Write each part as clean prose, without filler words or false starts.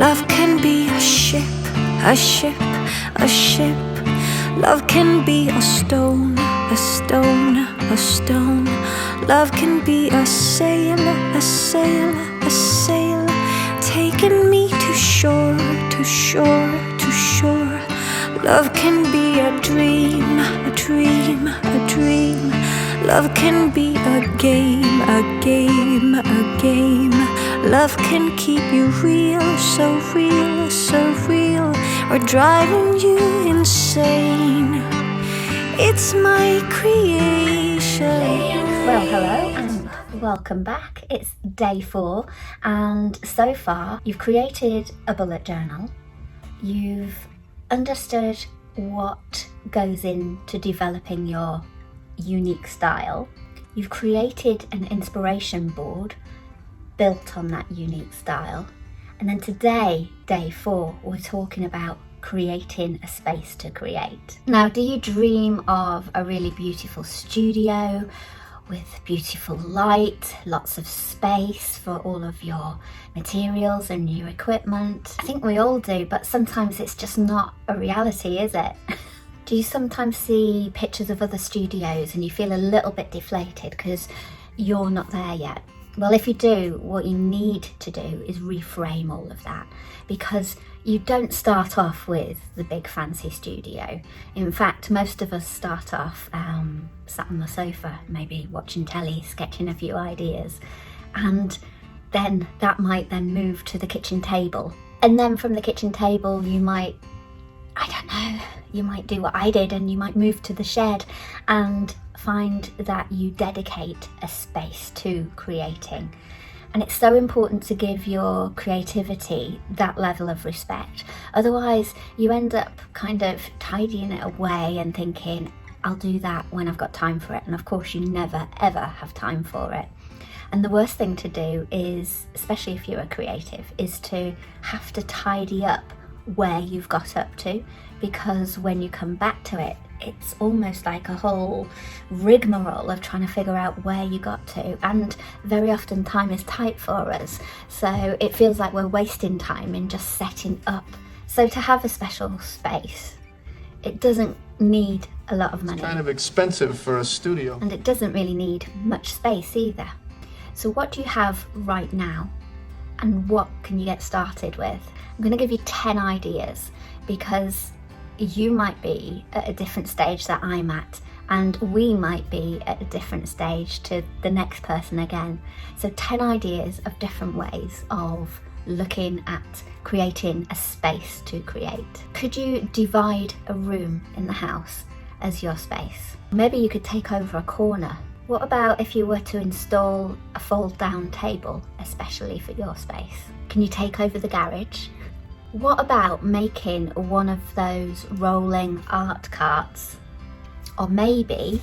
Love can be a ship, a ship, a ship. Love can be a stone, a stone, a stone. Love can be a sail, a sail, a sail, taking me to shore, to shore, to shore. Love can be a dream, a dream, a dream. Love can be a game, a game, a game. Love can keep you real, so real, so real, or driving you insane. It's my creation. Well, hello and welcome back. It's day 4, and so far you've created a bullet journal. You've understood what goes into developing your unique style. You've created an inspiration board built on that unique style. And then today, day 4, we're talking about creating a space to create. Now, do you dream of a really beautiful studio with beautiful light, lots of space for all of your materials and your equipment? I think we all do, but sometimes it's just not a reality, is it? Do you sometimes see pictures of other studios and you feel a little bit deflated because you're not there yet? Well, if you do, what you need to do is reframe all of that, because you don't start off with the big fancy studio. In fact, most of us start off sat on the sofa, maybe watching telly, sketching a few ideas, and then that might then move to the kitchen table. And then from the kitchen table, you might, I don't know, you might do what I did and you might move to the shed and find that you dedicate a space to creating. And it's so important to give your creativity that level of respect. Otherwise, you end up kind of tidying it away and thinking, I'll do that when I've got time for it. And of course, you never, ever have time for it. And the worst thing to do is, especially if you're a creative, is to have to tidy up where you've got up to, because when you come back to it, it's almost like a whole rigmarole of trying to figure out where you got to, and very often time is tight for us, so it feels like we're wasting time in just setting up. So to have a special space, it doesn't need a lot of money. It's kind of expensive for a studio. And it doesn't really need much space either. So what do you have right now, and what can you get started with? I'm going to give you 10 ideas, because you might be at a different stage that I'm at, and we might be at a different stage to the next person again. So 10 ideas of different ways of looking at creating a space to create. Could you divide a room in the house as your space? Maybe you could take over a corner. What about if you were to install a fold-down table, especially for your space? Can you take over the garage? What about making one of those rolling art carts? Or maybe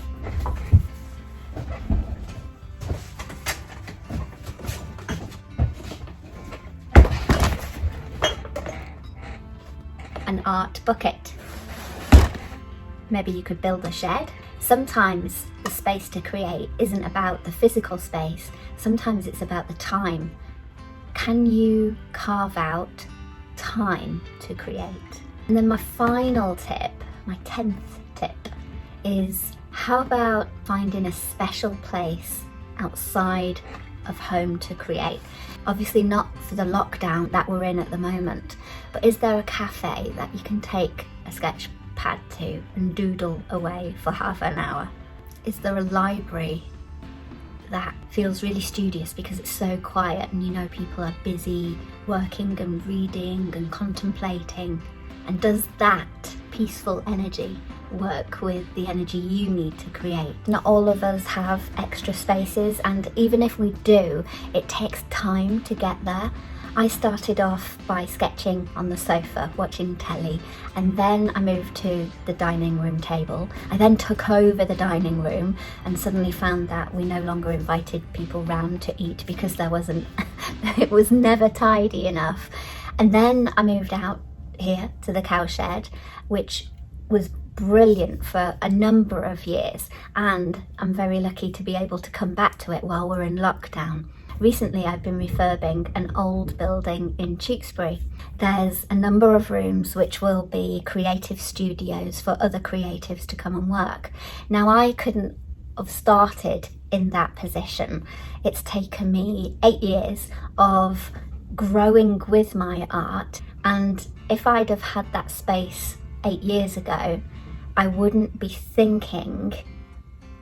an art bucket. Maybe you could build a shed. Sometimes the space to create isn't about the physical space. Sometimes it's about the time. Can you carve out time to create? And then my final tip, my 10th tip, is how about finding a special place outside of home to create? Obviously not for the lockdown that we're in at the moment, but is there a cafe that you can take a sketch pad to and doodle away for half an hour? Is there a library that feels really studious because it's so quiet and you know people are busy working and reading and contemplating? And does that peaceful energy work with the energy you need to create? Not all of us have extra spaces, and even if we do, it takes time to get there. I started off by sketching on the sofa, watching telly, and then I moved to the dining room table. I then took over the dining room and suddenly found that we no longer invited people round to eat because there wasn't, it was never tidy enough. And then I moved out here to the cowshed, which was brilliant for a number of years, and I'm very lucky to be able to come back to it while we're in lockdown. Recently I've been refurbing an old building in Tewkesbury. There's a number of rooms which will be creative studios for other creatives to come and work. Now, I couldn't have started in that position. It's taken me 8 years of growing with my art, and if I'd have had that space 8 years ago, I wouldn't be thinking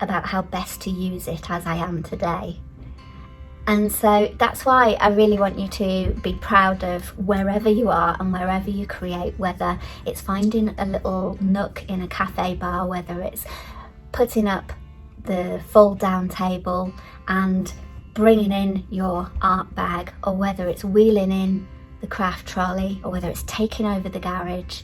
about how best to use it as I am today. And so that's why I really want you to be proud of wherever you are and wherever you create, whether it's finding a little nook in a cafe bar, whether it's putting up the fold down table and bringing in your art bag, or whether it's wheeling in the craft trolley, or whether it's taking over the garage.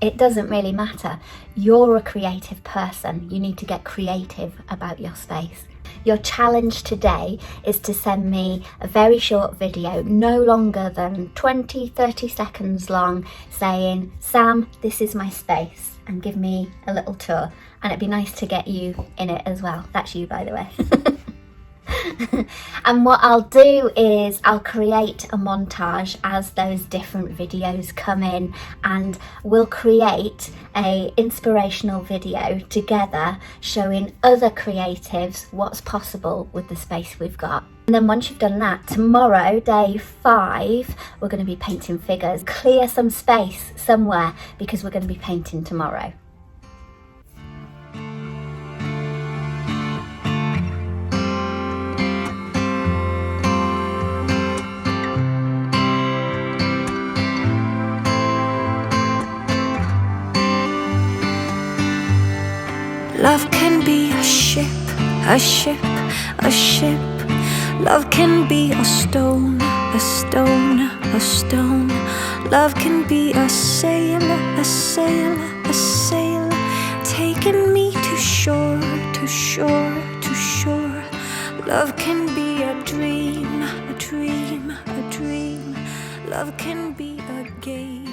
It doesn't really matter. You're a creative person. You need to get creative about your space. Your challenge today is to send me a very short video, no longer than 20-30 seconds long, saying, Sam, this is my space, and give me a little tour. And it'd be nice to get you in it as well. That's you, by the way. And what I'll do is I'll create a montage as those different videos come in, and we'll create a inspirational video together showing other creatives what's possible with the space we've got. And then once you've done that, tomorrow, day 5, we're going to be painting figures. Clear some space somewhere because we're going to be painting tomorrow. Love can be a ship, a ship, a ship. Love can be a stone, a stone, a stone. Love can be a sail, a sail, a sail, taking me to shore, to shore, to shore. Love can be a dream, a dream, a dream. Love can be a game.